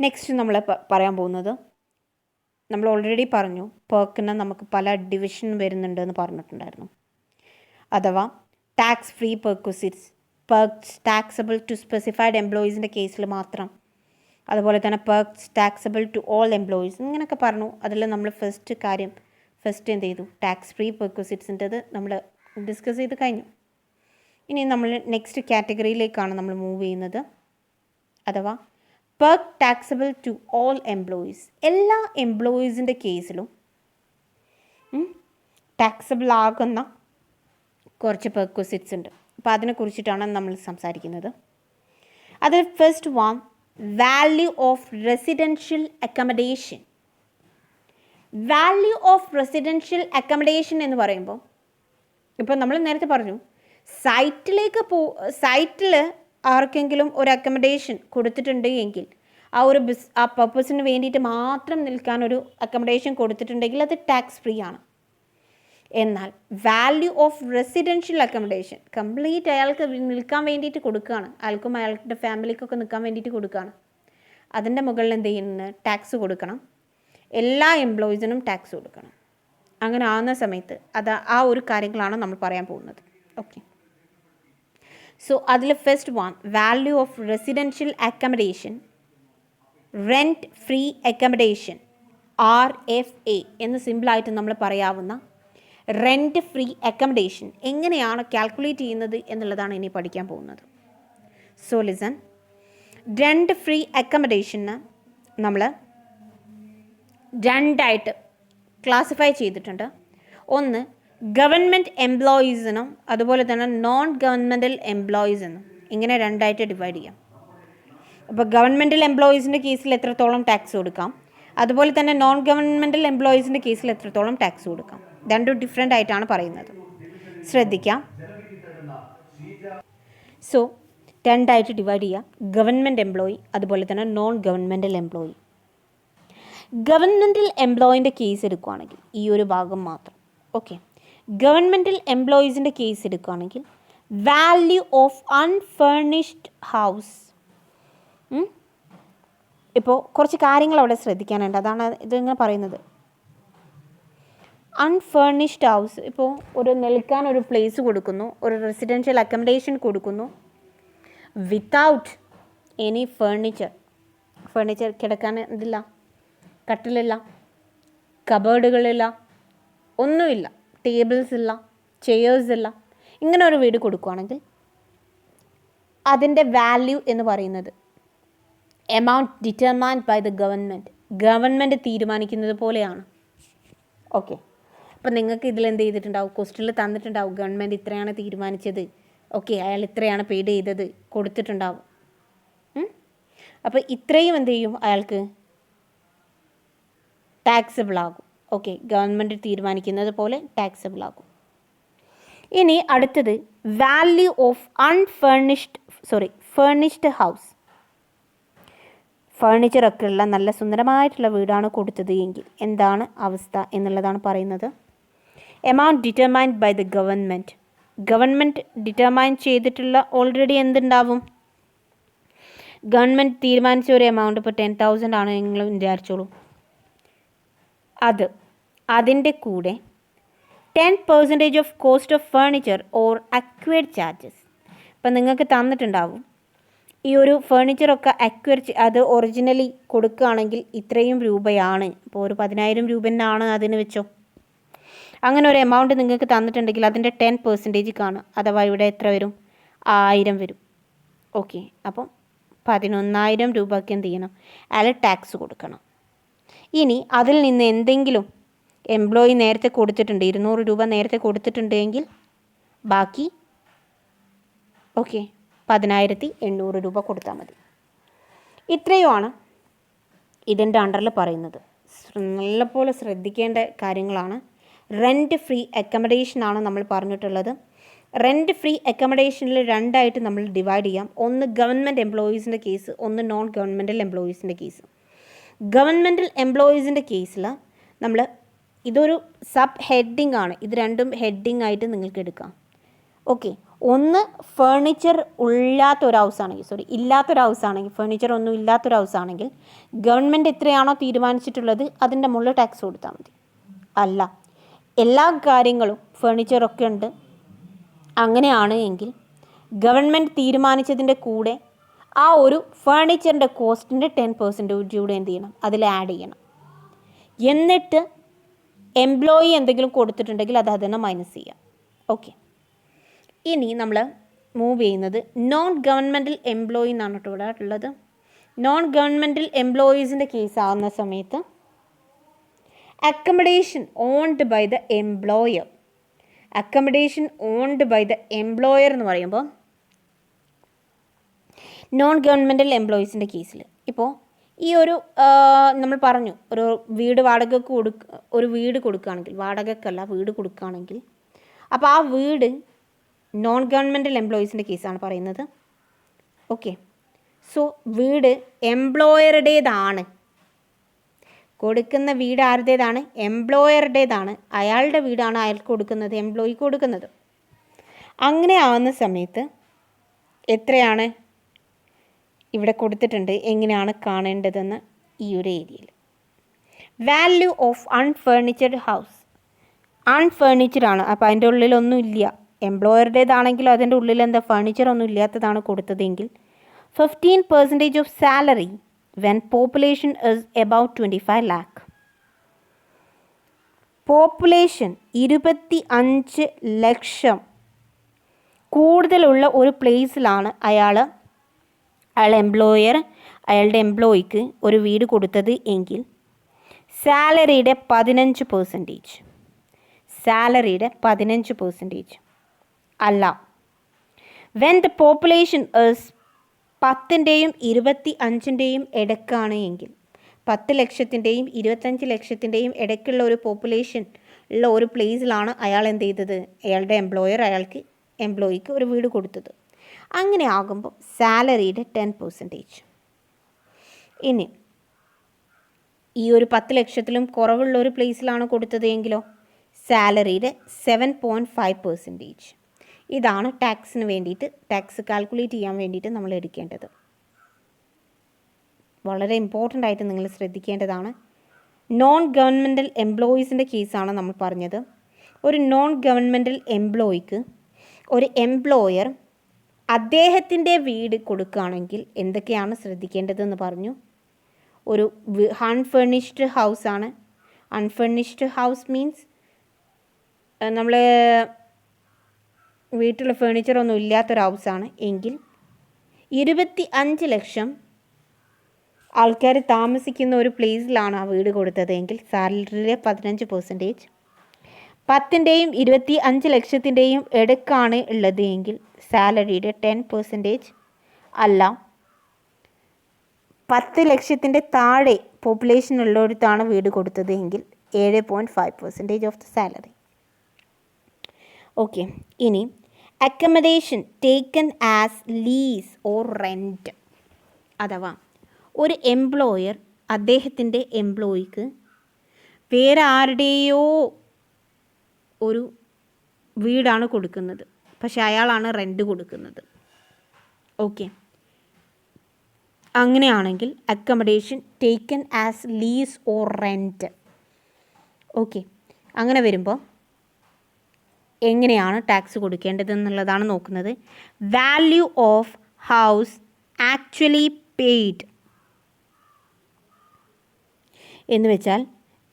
Next നമ്മൾ പറയാൻ പോകുന്നത്, നമ്മൾ ഓൾറെഡി പറഞ്ഞു പെർക്കിന് നമുക്ക് പല ഡിവിഷൻ വരുന്നുണ്ട് എന്ന് പറഞ്ഞിട്ടുണ്ടായിരുന്നു. അഥവാ tax free perquisites, perks taxable to specified എംപ്ലോയീസിൻ്റെ കേസിൽ മാത്രം, അതുപോലെ തന്നെ perks taxable to all employees, ഇങ്ങനെയൊക്കെ പറഞ്ഞു. അതിൽ നമ്മൾ ഫസ്റ്റ് എന്ത് ചെയ്തു, ടാക്സ് ഫ്രീ പെർക്വിസിറ്റ്സിൻ്റെത് നമ്മൾ ഡിസ്കസ് ചെയ്ത് കഴിഞ്ഞു. ഇനി നമ്മൾ നെക്സ്റ്റ് കാറ്റഗറിയിലേക്കാണ് നമ്മൾ മൂവ് ചെയ്യുന്നത്. അഥവാ perk taxable to all employees, എല്ലാ എംപ്ലോയീസിൻ്റെ കേസിലും ടാക്സബിൾ ആകുന്ന കുറച്ച് പെർക്വിസിറ്റ്സ് ഉണ്ട്. അപ്പോൾ അതിനെക്കുറിച്ചിട്ടാണ് നമ്മൾ സംസാരിക്കുന്നത്. അതിൽ first one, value of residential accommodation. Value of residential accommodation എന്ന് പറയുമ്പോൾ, ഇപ്പോൾ നമ്മൾ നേരത്തെ പറഞ്ഞു സൈറ്റിൽ ആർക്കെങ്കിലും ഒരു അക്കമഡേഷൻ കൊടുത്തിട്ടുണ്ട് എങ്കിൽ, ആ പർപ്പസിന് വേണ്ടിയിട്ട് മാത്രം നിൽക്കാൻ ഒരു അക്കമഡേഷൻ കൊടുത്തിട്ടുണ്ടെങ്കിൽ അത് ടാക്സ് ഫ്രീ ആണ്. എന്നാൽ value of residential accommodation complete അയാൾക്ക് നിൽക്കാൻ വേണ്ടിയിട്ട് കൊടുക്കുകയാണ്, അയാൾക്കും അയാളുടെ ഫാമിലിക്കൊക്കെ നിൽക്കാൻ വേണ്ടിയിട്ട് കൊടുക്കുകയാണ്. അതിൻ്റെ മുകളിൽ എന്ത് ചെയ്യുന്നത്, ടാക്സ് കൊടുക്കണം. എല്ലാ എംപ്ലോയീസിനും ടാക്സ് കൊടുക്കണം. അങ്ങനെ ആവുന്ന സമയത്ത് ആ ഒരു കാര്യങ്ങളാണ് നമ്മൾ പറയാൻ പോകുന്നത്. ഓക്കെ, സോ അതിൽ first one, value of residential accommodation, rent free accommodation, RFA എന്ന് സിമ്പിളായിട്ട് നമ്മൾ പറയാവുന്ന റെൻറ്റ് ഫ്രീ അക്കമഡേഷൻ എങ്ങനെയാണ് കാൽക്കുലേറ്റ് ചെയ്യുന്നത് എന്നുള്ളതാണ് ഇനി പഠിക്കാൻ പോകുന്നത്. So listen, rent free accommodation നമ്മൾ രണ്ടായിട്ട് ക്ലാസിഫൈ ചെയ്തിട്ടുണ്ട്. ഒന്ന് ഗവൺമെൻറ് എംപ്ലോയീസിനും അതുപോലെ തന്നെ നോൺ ഗവൺമെൻറ്റൽ എംപ്ലോയീസിനും, ഇങ്ങനെ രണ്ടായിട്ട് ഡിവൈഡ് ചെയ്യാം. അപ്പോൾ ഗവൺമെൻറ്റൽ എംപ്ലോയീസിൻ്റെ കേസിൽ എത്രത്തോളം ടാക്സ് കൊടുക്കാം, അതുപോലെ തന്നെ നോൺ ഗവൺമെൻറ്റൽ എംപ്ലോയീസിൻ്റെ കേസിൽ എത്രത്തോളം ടാക്സ് കൊടുക്കാം, രണ്ടും ഡിഫറെൻ്റ് ആയിട്ടാണ് പറയുന്നത്. ശ്രദ്ധിക്കാം. സോ രണ്ടായിട്ട് ഡിവൈഡ് ചെയ്യാം, ഗവൺമെൻറ് എംപ്ലോയി അതുപോലെ തന്നെ നോൺ ഗവൺമെൻറ്റൽ എംപ്ലോയി. ഗവൺമെൻറ്റൽ എംപ്ലോയിൻ്റെ കേസ് എടുക്കുകയാണെങ്കിൽ ഈ ഒരു ഭാഗം മാത്രം. ഓക്കെ, ഗവൺമെൻറ്റൽ എംപ്ലോയീസിൻ്റെ കേസ് എടുക്കുകയാണെങ്കിൽ വാല്യൂ ഓഫ് അൺഫർണിഷ്ഡ് ഹൗസ്. ഇപ്പോൾ കുറച്ച് കാര്യങ്ങൾ അവിടെ ശ്രദ്ധിക്കാനുണ്ട്, അതാണ് ഇതിങ്ങനെ പറയുന്നത്. അൺഫർണിഷ്ഡ് ഹൗസ്, ഇപ്പോൾ ഒരു നിൽക്കാൻ ഒരു പ്ലേസ് കൊടുക്കുന്നു, ഒരു റെസിഡൻഷ്യൽ അക്കമഡേഷൻ കൊടുക്കുന്നു, വിത്തൗട്ട് എനി ഫർണിച്ചർ കിടക്കാൻ ഇതില്ല, കട്ടിലില്ല, കബേർഡുകളില്ല, ഒന്നുമില്ല, ടേബിൾസ് ഇല്ല, ചെയേഴ്സ് ഇല്ല, ഇങ്ങനെ ഒരു വീട് കൊടുക്കുകയാണെങ്കിൽ അതിൻ്റെ വാല്യൂ എന്ന് പറയുന്നത് amount determined by the government തീരുമാനിക്കുന്നത് പോലെയാണ്. ഓക്കെ, അപ്പം നിങ്ങൾക്ക് ഇതിൽ എന്ത് ചെയ്തിട്ടുണ്ടാവും, ക്വസ്റ്റ്യനിൽ തന്നിട്ടുണ്ടാവും ഗവൺമെൻറ് ഇത്രയാണ് തീരുമാനിച്ചത്, ഓക്കെ, അയാൾ ഇത്രയാണ് പെയ്ഡ് ചെയ്തത് കൊടുത്തിട്ടുണ്ടാവും. അപ്പോൾ ഇത്രയും എന്ത് ചെയ്യും, അയാൾക്ക് ടാക്സബിൾ ആകും. ഓക്കെ, ഗവൺമെൻറ് തീരുമാനിക്കുന്നത് പോലെ ടാക്സബിൾ ആകും. ഇനി അടുത്തത് വാല്യൂ ഓഫ് ഫർണിഷ്ഡ് ഹൗസ്. ഫർണിച്ചറൊക്കെ ഉള്ള നല്ല സുന്ദരമായിട്ടുള്ള വീടാണ് കൊടുത്തത് എങ്കിൽ എന്താണ് അവസ്ഥ എന്നുള്ളതാണ് പറയുന്നത്. Amount determined by the government determine ചെയ്തിട്ടുള്ള ഓൾറെഡി എന്തുണ്ടാവും, ഗവൺമെൻറ് തീരുമാനിച്ച ഒരു എമൗണ്ട്, ഇപ്പോൾ 10,000 ആണ് നിങ്ങൾ വിചാരിച്ചോളൂ. അതിൻ്റെ കൂടെ 10% of cost of furniture or acquired charges. ഇപ്പം നിങ്ങൾക്ക് തന്നിട്ടുണ്ടാവും ഈ ഒരു ഫർണിച്ചറൊക്കെ അത് ഒറിജിനലി കൊടുക്കുകയാണെങ്കിൽ ഇത്രയും രൂപയാണ്, ഇപ്പോൾ ഒരു 10,000 രൂപനാണ് അതിന് വെച്ചോ, അങ്ങനെ ഒരു എമൗണ്ട് നിങ്ങൾക്ക് തന്നിട്ടുണ്ടെങ്കിൽ അതിൻ്റെ 10% കാണും. അഥവാ ഇവിടെ എത്ര വരും, 1000 വരും. ഓക്കെ, അപ്പം 11,000 രൂപയ്ക്ക് എന്ത് ചെയ്യണം, അയാൾ ടാക്സ് കൊടുക്കണം. ഇനി അതിൽ നിന്ന് എന്തെങ്കിലും എംപ്ലോയി നേരത്തെ കൊടുത്തിട്ടുണ്ട്, 200 രൂപ നേരത്തെ കൊടുത്തിട്ടുണ്ടെങ്കിൽ ബാക്കി 10,800 രൂപ കൊടുത്താൽ മതി. ഇത്രയുമാണ് ഇതിൻ്റെ അണ്ടറിൽ പറയുന്നത്. നല്ലപോലെ ശ്രദ്ധിക്കേണ്ട കാര്യങ്ങളാണ്. റെൻറ്റ് ഫ്രീ അക്കമഡേഷനാണ് നമ്മൾ പറഞ്ഞിട്ടുള്ളത്. റെൻറ്റ് ഫ്രീ അക്കമഡേഷനിൽ രണ്ടായിട്ട് നമ്മൾ ഡിവൈഡ് ചെയ്യാം. ഒന്ന് ഗവൺമെൻറ് എംപ്ലോയീസിൻ്റെ കേസ്, ഒന്ന് നോൺ ഗവൺമെൻറ്റൽ എംപ്ലോയീസിൻ്റെ കേസ്. ഗവൺമെൻറ്റൽ എംപ്ലോയീസിൻ്റെ കേസിൽ നമ്മൾ ഇതൊരു സബ് ഹെഡിങ് ആണ്, ഇത് രണ്ടും ഹെഡിങ് ആയിട്ട് നിങ്ങൾക്ക് എടുക്കാം. ഓക്കെ, ഒന്ന് ഫേർണിച്ചർ ഇല്ലാത്തൊരു ഹൗസാണെങ്കിൽ ഫേർണിച്ചർ ഒന്നും ഇല്ലാത്തൊരു ഹൗസാണെങ്കിൽ ഗവൺമെൻറ് എത്രയാണോ തീരുമാനിച്ചിട്ടുള്ളത് അതിൻ്റെ മുകളിൽ ടാക്സ് കൊടുത്താൽ മതി. അല്ല, എല്ലാ കാര്യങ്ങളും ഫേർണിച്ചറൊക്കെ ഉണ്ട്, അങ്ങനെയാണ് എങ്കിൽ ഗവൺമെൻറ് തീരുമാനിച്ചതിൻ്റെ കൂടെ ആ ഒരു ഫേർണിച്ചറിൻ്റെ കോസ്റ്റിൻ്റെ 10% കൂടെ എന്ത് ചെയ്യണം, അതിൽ ആഡ് ചെയ്യണം. എന്നിട്ട് എംപ്ലോയി എന്തെങ്കിലും കൊടുത്തിട്ടുണ്ടെങ്കിൽ അത് അതിനെ മൈനസ് ചെയ്യാം. ഓക്കെ, ഇനി നമ്മൾ മൂവ് ചെയ്യുന്നത് നോൺ ഗവൺമെൻറ്റൽ എംപ്ലോയി എന്നാണ് കേട്ടോ ഇവിടെ ഉള്ളത്. നോൺ ഗവൺമെൻറ്റൽ എംപ്ലോയീസിൻ്റെ കേസ് ആവുന്ന സമയത്ത് accommodation owned by the employer. Accommodation owned by the employer എന്ന് പറയുമ്പോൾ നോൺ ഗവൺമെൻറ്റൽ എംപ്ലോയീസിൻ്റെ കേസിൽ ഇപ്പോൾ ഈ ഒരു നമ്മൾ പറഞ്ഞു ഒരു വീട് വീട് കൊടുക്കുകയാണെങ്കിൽ, വാടകയ്ക്കല്ല വീട് കൊടുക്കുകയാണെങ്കിൽ, അപ്പോൾ ആ വീട് നോൺ ഗവൺമെൻറ്റൽ എംപ്ലോയീസിൻ്റെ കേസാണ് പറയുന്നത്. ഓക്കെ, സോ വീട് എംപ്ലോയറുടേതാണ്. കൊടുക്കുന്ന വീട് ആരുടേതാണ്? എംപ്ലോയറുടേതാണ്. അയാളുടെ വീടാണ് അയാൾക്ക് കൊടുക്കുന്നത്, എംപ്ലോയിക്ക് കൊടുക്കുന്നത്. അങ്ങനെ ആവുന്ന സമയത്ത് എത്രയാണ് ഇവിടെ കൊടുത്തിട്ടുണ്ട്, എങ്ങനെയാണ് കാണേണ്ടതെന്ന് ഈ ഒരു ഏരിയയിൽ. Value of unfurnished house. Unfurnished ആണ്, അപ്പോൾ അതിൻ്റെ ഉള്ളിലൊന്നും ഇല്ല. എംപ്ലോയറുടേതാണെങ്കിലും അതിൻ്റെ ഉള്ളിൽ എന്താ ഫേർണിച്ചറൊന്നും ഇല്ലാത്തതാണ് കൊടുത്തതെങ്കിൽ 15% of salary when population is about 25 lakh. Population 25 ലക്ഷം കൂടുതലുള്ള ഒരു പ്ലേസിലാണ് അയാളുടെ എംപ്ലോയിക്ക് ഒരു വീട് കൊടുത്തത് എങ്കിൽ സാലറിയുടെ 15% അല്ല. വെൻ ദ പോപ്പുലേഷൻ ഇസ് 10ൻ്റെയും 25ൻ്റെയും ഇടയ്ക്കാണ് എങ്കിൽ 10 ലക്ഷത്തിൻ്റെയും 25 ലക്ഷത്തിൻ്റെയും ഇടയ്ക്കുള്ള ഒരു പോപ്പുലേഷൻ ഉള്ള ഒരു പ്ലേസിലാണ് അയാൾ എന്ത് ചെയ്തത്, അയാളുടെ എംപ്ലോയിക്ക് ഒരു വീട് കൊടുത്തത്. അങ്ങനെ ആകുമ്പോൾ സാലറിയുടെ 10%. ഇനി ഈ ഒരു 10 ലക്ഷത്തിലും കുറവുള്ള ഒരു പ്ലേസിലാണ് കൊടുത്തത് എങ്കിലോ സാലറിയുടെ 7.5%. ഇതാണ് ടാക്സിന് വേണ്ടിയിട്ട്, ടാക്സ് കാൽക്കുലേറ്റ് ചെയ്യാൻ വേണ്ടിയിട്ട് നമ്മൾ എടുക്കേണ്ടത്. വളരെ ഇമ്പോർട്ടൻ്റ് ആയിട്ട് നിങ്ങൾ ശ്രദ്ധിക്കേണ്ടതാണ്. നോൺ ഗവൺമെൻറ്റൽ എംപ്ലോയീസിൻ്റെ കേസാണ് നമ്മൾ പറഞ്ഞത്. ഒരു നോൺ ഗവൺമെൻറ്റൽ എംപ്ലോയിക്ക് ഒരു എംപ്ലോയർ അദ്ദേഹത്തിൻ്റെ വീട് കൊടുക്കുകയാണെങ്കിൽ എന്തൊക്കെയാണ് ശ്രദ്ധിക്കേണ്ടതെന്ന് പറഞ്ഞു. ഒരു അൺഫേർണിഷ്ഡ് ഹൗസാണ്. അൺഫേർണിഷ്ഡ് ഹൗസ് മീൻസ് നമ്മൾ വീട്ടിൽ ഫേർണിച്ചറൊന്നും ഇല്ലാത്തൊരു ഹൗസാണ് എങ്കിൽ 25 ലക്ഷം ആൾക്കാർ താമസിക്കുന്ന ഒരു പ്ലേസിലാണ് ആ വീട് കൊടുത്തതെങ്കിൽ സാലറിയുടെ 15%. 10ൻ്റെയും 25 ലക്ഷത്തിൻ്റെയും ഇടയ്ക്കാണ് ഉള്ളത് എങ്കിൽ സാലറിയുടെ 10%. അല്ല, 10 ലക്ഷത്തിൻ്റെ താഴെ പോപ്പുലേഷൻ ഉള്ളിടത്താണ് വീട് കൊടുത്തത് എങ്കിൽ 7.5% ഓഫ് ദ സാലറി. ഓക്കെ, ഇനി accommodation taken as lease or rent. അഥവാ ഒരു എംപ്ലോയർ അദ്ദേഹത്തിൻ്റെ എംപ്ലോയിക്ക് വേറെ ആരുടെയോ ഒരു വീടാണ് കൊടുക്കുന്നത്, പക്ഷെ അയാളാണ് റെൻറ്റ് കൊടുക്കുന്നത്. ഓക്കെ, അങ്ങനെയാണെങ്കിൽ accommodation taken as lease or rent. Okay, അങ്ങനെ വരുമ്പോൾ എങ്ങനെയാണ് ടാക്സ് കൊടുക്കേണ്ടതെന്നുള്ളതാണ് നോക്കുന്നത്. Value of house actually paid എന്ന് വെച്ചാൽ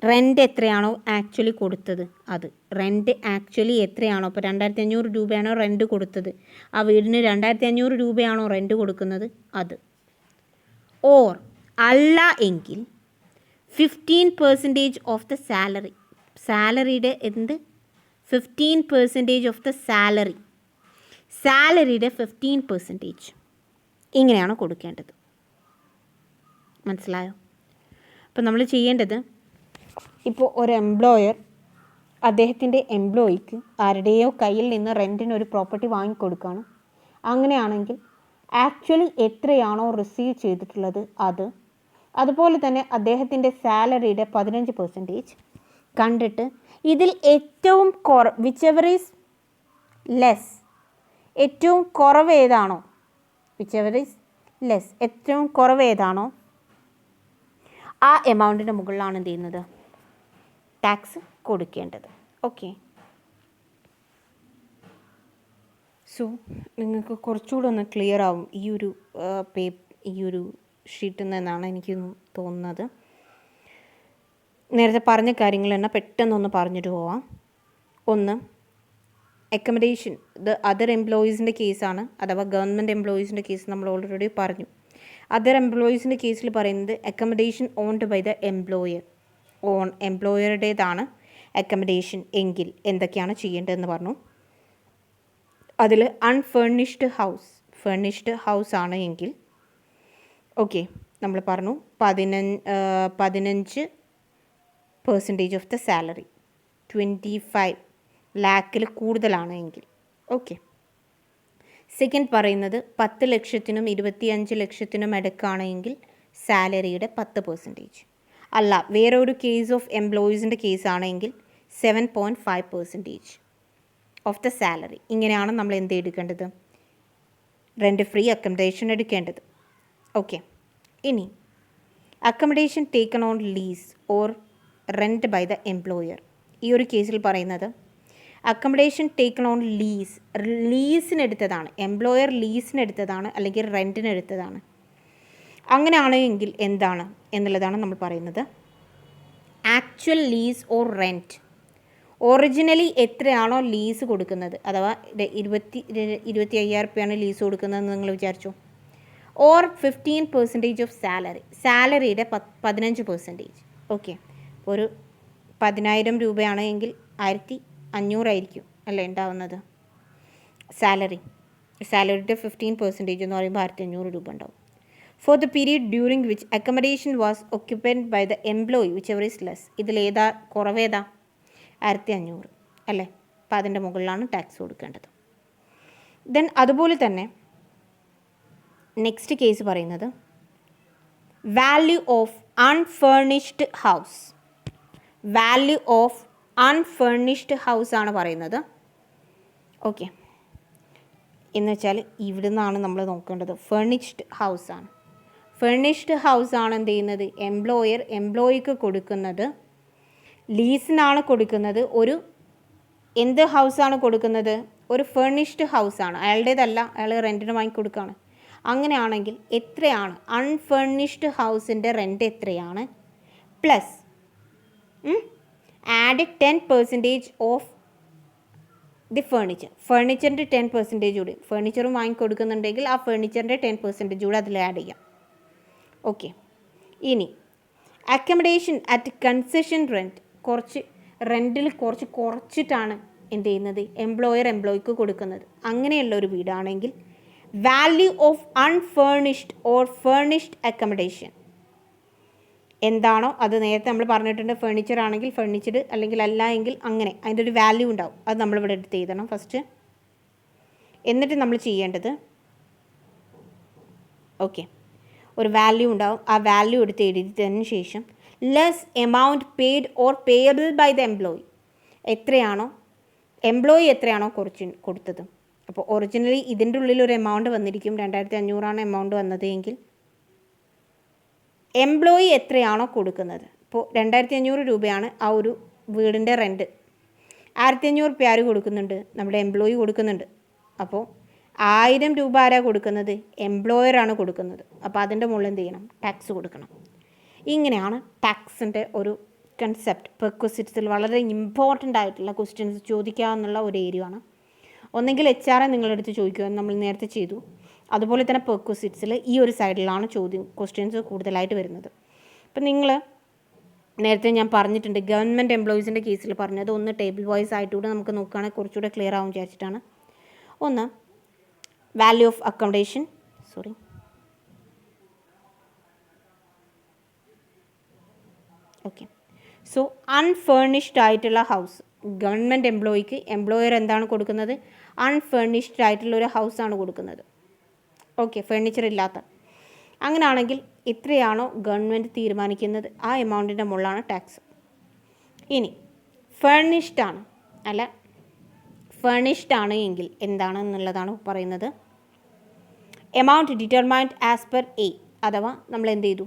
റെൻറ്റ് എത്രയാണോ ആക്ച്വലി കൊടുത്തത് അത്. റെൻറ്റ് ആക്ച്വലി എത്രയാണോ, ഇപ്പോൾ 2500 രൂപയാണോ റെൻറ്റ് കൊടുത്തത്, ആ വീടിന് 2500 രൂപയാണോ റെൻറ്റ് കൊടുക്കുന്നത് അത്. ഓർ അല്ല എങ്കിൽ 15% ഓഫ് ദ സാലറി. സാലറിയുടെ 15% ഓഫ് ദ സാലറിയുടെ 15%. ഇങ്ങനെയാണ് കൊടുക്കേണ്ടത്. മനസ്സിലായോ? അപ്പോൾ നമ്മൾ ചെയ്യേണ്ടത്, ഇപ്പോൾ ഒരു എംപ്ലോയർ അദ്ദേഹത്തിൻ്റെ എംപ്ലോയിക്ക് ആരുടെയോ കയ്യിൽ നിന്ന് റെൻറ്റിന് ഒരു പ്രോപ്പർട്ടി വാങ്ങിക്കൊടുക്കുകയാണ്. അങ്ങനെയാണെങ്കിൽ ആക്ച്വലി എത്രയാണോ റിസീവ് ചെയ്തിട്ടുള്ളത് അത്, അതുപോലെ തന്നെ അദ്ദേഹത്തിൻ്റെ സാലറിയുടെ 15% കണ്ടിട്ട് ഇതിൽ ഏറ്റവും വിച്ച് എവർ ഈസ് ലെസ്, ഏറ്റവും കുറവ് ഏതാണോ, വിച്ച് എവർ ഈസ് ലെസ്, ഏറ്റവും കുറവ് ഏതാണോ ആ എമൗണ്ടിൻ്റെ മുകളിലാണ് എന്ത് ചെയ്യുന്നത്, ടാക്സ് കൊടുക്കേണ്ടത്. ഓക്കെ, സോ നിങ്ങൾക്ക് കുറച്ചുകൂടെ ഒന്ന് ക്ലിയർ ആവും ഈ ഒരു ഷീറ്റിൽ നിന്നാണ് എനിക്ക് തോന്നുന്നത്. നേരത്തെ പറഞ്ഞ കാര്യങ്ങൾ തന്നെ പെട്ടെന്നൊന്ന് പറഞ്ഞിട്ട് പോവാം. ഒന്ന്, അക്കമഡേഷൻ ഇത് അതർ എംപ്ലോയീസിൻ്റെ കേസാണ്, അഥവാ ഗവൺമെൻറ് എംപ്ലോയീസിൻ്റെ കേസ് നമ്മൾ ഓൾറെഡി പറഞ്ഞു. അതർ എംപ്ലോയീസിൻ്റെ കേസിൽ പറയുന്നത് അക്കമഡേഷൻ ഓൺഡ് ബൈ ദ എംപ്ലോയറുടേതാണ് അക്കമഡേഷൻ എങ്കിൽ എന്തൊക്കെയാണ് ചെയ്യേണ്ടതെന്ന് പറഞ്ഞു. അതിൽ അൺഫേർണിഷ്ഡ് ഹൗസ് ആണ് എങ്കിൽ ഓക്കെ നമ്മൾ പറഞ്ഞു 15% ഓഫ് ദ സാലറി, 25 ലാഖിൽ കൂടുതലാണ് എങ്കിൽ. ഓക്കെ, സെക്കൻഡ് പറയുന്നത് 10 ലക്ഷത്തിനും 25 ലക്ഷത്തിനും ഇടയ്ക്കാണെങ്കിൽ സാലറിയുടെ 10%. അല്ല, വേറെ ഒരു കേസ് ഓഫ് എംപ്ലോയീസിൻ്റെ കേസാണെങ്കിൽ 7.5% ഓഫ് ദ സാലറി. ഇങ്ങനെയാണ് നമ്മൾ എന്ത് എടുക്കേണ്ടത്, റെൻറ്റ് ഫ്രീ അക്കമഡേഷൻ എടുക്കേണ്ടത്. ഓക്കെ, ഇനി accommodation taken on lease or rent by the employer. ഈ ഒരു കേസിൽ പറയുന്നത് അക്കമഡേഷൻ ടേക്കൺ ഓൺ ലീസിനെടുത്തതാണ്, എംപ്ലോയർ ലീസിനെടുത്തതാണ് അല്ലെങ്കിൽ റെൻറ്റിനെടുത്തതാണ്. അങ്ങനെയാണെങ്കിൽ എന്താണ് എന്നുള്ളതാണ് നമ്മൾ പറയുന്നത്. Actual lease or rent, originally എത്രയാണോ ലീസ് കൊടുക്കുന്നത്, അഥവാ 25,000 രൂപയാണ് ലീസ് കൊടുക്കുന്നതെന്ന് നിങ്ങൾ വിചാരിച്ചു, ഓർ 15% ഓഫ് സാലറിയുടെ 15%. ഓക്കെ, ഒരു 10,000 രൂപയാണെങ്കിൽ 1,500 ആയിരിക്കും അല്ലേ ഉണ്ടാവുന്നത് സാലറിയുടെ 15% എന്ന് പറയുമ്പോൾ 1,500 രൂപ ഉണ്ടാവും. For the period during which accommodation was occupied by the employee whichever is less. ഇതിലേതാ കുറവേതാ, 1,500 അല്ലേ, അപ്പോൾ അതിൻ്റെ മുകളിലാണ് ടാക്സ് കൊടുക്കേണ്ടത്. ദെൻ അതുപോലെ തന്നെ നെക്സ്റ്റ് കേസ് പറയുന്നത് വാല്യൂ ഓഫ് അൺഫേർണിഷ്ഡ് ഹൗസ് ആണ് പറയുന്നത്. ഓക്കെ, എന്ന് വെച്ചാൽ ഇവിടെ നിന്നാണ് നമ്മൾ നോക്കേണ്ടത്. ഫേർണിഷ്ഡ് ഹൗസ് ആണ് എന്ത് ചെയ്യുന്നത്, എംപ്ലോയിക്ക് കൊടുക്കുന്നത്, ലീസിനാണ് കൊടുക്കുന്നത്. ഒരു എന്ത് ഹൗസാണ് കൊടുക്കുന്നത്, ഒരു ഫേർണിഷ്ഡ് ഹൗസാണ്, അയാളുടേതല്ല, അയാൾ റെൻറ്റിന് വാങ്ങിക്കൊടുക്കുകയാണ്. അങ്ങനെയാണെങ്കിൽ എത്രയാണ് അൺഫേർണിഷ്ഡ് ഹൗസിൻ്റെ റെൻറ്റ് എത്രയാണ്, പ്ലസ് ആഡ് 10% ഓഫ് ദി ഫേർണിച്ചറിൻ്റെ 10% കൂടി, ഫേർണിച്ചറും വാങ്ങിക്കൊടുക്കുന്നുണ്ടെങ്കിൽ ആ ഫേർണിച്ചറിൻ്റെ 10% കൂടി അതിൽ ആഡ് ചെയ്യാം. ഓക്കെ, ഇനി അക്കമഡേഷൻ അറ്റ് കൺസെഷൻ റെൻറ്റ്, റെൻറ്റിൽ കുറച്ചിട്ടാണ് എന്ത് ചെയ്യുന്നത്, എംപ്ലോയിക്ക് കൊടുക്കുന്നത്. അങ്ങനെയുള്ള ഒരു വീടാണെങ്കിൽ value of unfurnished or furnished accommodation എന്താണോ അത് നേരത്തെ നമ്മൾ പറഞ്ഞിട്ടുണ്ട്. ഫേർണിച്ചർ ആണെങ്കിൽ ഫേർണിച്ചഡ്, അല്ലെങ്കിൽ അല്ല എങ്കിൽ അങ്ങനെ അതിൻ്റെ ഒരു വാല്യൂ ഉണ്ടാവും. അത് നമ്മളിവിടെ എടുത്ത് എഴുതണം ഫസ്റ്റ്. എന്നിട്ട് നമ്മൾ ചെയ്യേണ്ടത് ഓക്കെ ഒരു വാല്യൂ ഉണ്ടാവും, ആ വാല്യൂ എടുത്ത് എഴുതിയതിന് ശേഷം less amount paid or payable by the employee, employee എത്രയാണോ കൊടുത്തത്. അപ്പോൾ ഒറിജിനലി ഇതിൻ്റെ ഉള്ളിൽ ഒരു എമൗണ്ട് വന്നിരിക്കും, 2,500 എമൗണ്ട് വന്നത് എങ്കിൽ എംപ്ലോയി എത്രയാണോ കൊടുക്കുന്നത്, ഇപ്പോൾ 2,500 രൂപയാണ് ആ ഒരു വീടിൻ്റെ റെൻറ്റ്, 1,500 രൂപ ആര് കൊടുക്കുന്നുണ്ട്, നമ്മുടെ എംപ്ലോയി കൊടുക്കുന്നുണ്ട്. അപ്പോൾ 1,000 രൂപ ആരാ കൊടുക്കുന്നത്, എംപ്ലോയറാണ് കൊടുക്കുന്നത്. അപ്പോൾ അതിൻ്റെ മുകളിൽ എന്ത് ചെയ്യണം, ടാക്സ് കൊടുക്കണം. ഇങ്ങനെയാണ് ടാക്സിൻ്റെ ഒരു കൺസെപ്റ്റ്. പെർക്വസിറ്റ്സിൽ വളരെ ഇമ്പോർട്ടൻ്റ് ആയിട്ടുള്ള ക്വസ്റ്റ്യൻസ് ചോദിക്കാവുന്ന ഒരു ഏരിയ ആണ്. ഒന്നെങ്കിൽ HR നിങ്ങളെടുത്ത് ചോദിക്കുക, നമ്മൾ നേരത്തെ ചെയ്തു. അതുപോലെ തന്നെ പെർക്വസിറ്റ്സിൽ ഈ ഒരു സൈഡിലാണ് ക്വസ്റ്റ്യൻസ് കൂടുതലായിട്ട് വരുന്നത്. അപ്പം നിങ്ങൾ നേരത്തെ ഞാൻ പറഞ്ഞിട്ടുണ്ട്, ഗവൺമെൻറ് എംപ്ലോയീസിൻ്റെ കേസിൽ പറഞ്ഞത് ഒന്ന് ടേബിൾ വൈസ് ആയിട്ടുകൂടെ നമുക്ക് നോക്കുകയാണെങ്കിൽ കുറച്ചുകൂടെ ക്ലിയർ ആവും വിചാരിച്ചിട്ടാണ്. ഒന്ന് value of accommodation, okay. So unfurnished ആയിട്ടുള്ള ഹൗസ്, ഗവൺമെൻറ് എംപ്ലോയിക്ക് എംപ്ലോയർ എന്താണ് കൊടുക്കുന്നത്, അൺഫേർണിഷ്ഡ് ആയിട്ടുള്ള ഒരു ഹൗസാണ് കൊടുക്കുന്നത്. ഓക്കെ, ഫേർണിച്ചർ ഇല്ലാത്ത. അങ്ങനെയാണെങ്കിൽ എത്രയാണോ ഗവൺമെൻറ് തീരുമാനിക്കുന്നത് ആ എമൗണ്ടിൻ്റെ മുകളിലാണ് ടാക്സ്. ഇനി ഫേർണിഷ്ഡ് ആണ്, അല്ല ഫേണിഷ്ഡ് ആണ് എങ്കിൽ എന്താണെന്നുള്ളതാണ് പറയുന്നത്. Amount determined as per A, അഥവാ നമ്മൾ എന്ത് ചെയ്തു,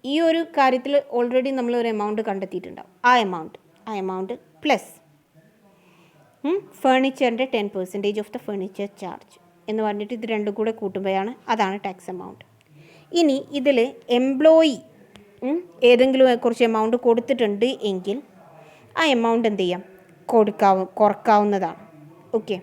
ഈ ഒരു കാര്യത്തിൽ ഓൾറെഡി നമ്മളൊരു എമൗണ്ട് കണ്ടെത്തിയിട്ടുണ്ടാവും. ആ എമൗണ്ട് പ്ലസ് ഫേണിച്ചറിൻ്റെ 10% ഓഫ് ദ ഫേണിച്ചർ ചാർജ് എന്ന് പറഞ്ഞിട്ട് ഇത് രണ്ടും കൂടെ കൂട്ടുമ്പോഴാണ്, അതാണ് ടാക്സ് എമൗണ്ട്. ഇനി ഇതിൽ എംപ്ലോയി ഏതെങ്കിലും കുറച്ച് എമൗണ്ട് കൊടുത്തിട്ടുണ്ട് എങ്കിൽ ആ എമൗണ്ട് എന്ത് ചെയ്യാം, കുറക്കാവുന്നതാണ്. ഓക്കെ,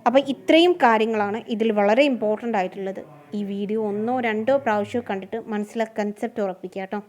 അപ്പോൾ ഇത്രയും കാര്യങ്ങളാണ് ഇതിൽ വളരെ ഇമ്പോർട്ടൻ്റ് ആയിട്ടുള്ളത്. ഈ വീഡിയോ 1-2 പ്രാവശ്യം കണ്ടിട്ട് മനസ്സിലാക്കി കൺസെപ്റ്റ് ഉറപ്പിക്കുക കേട്ടോ.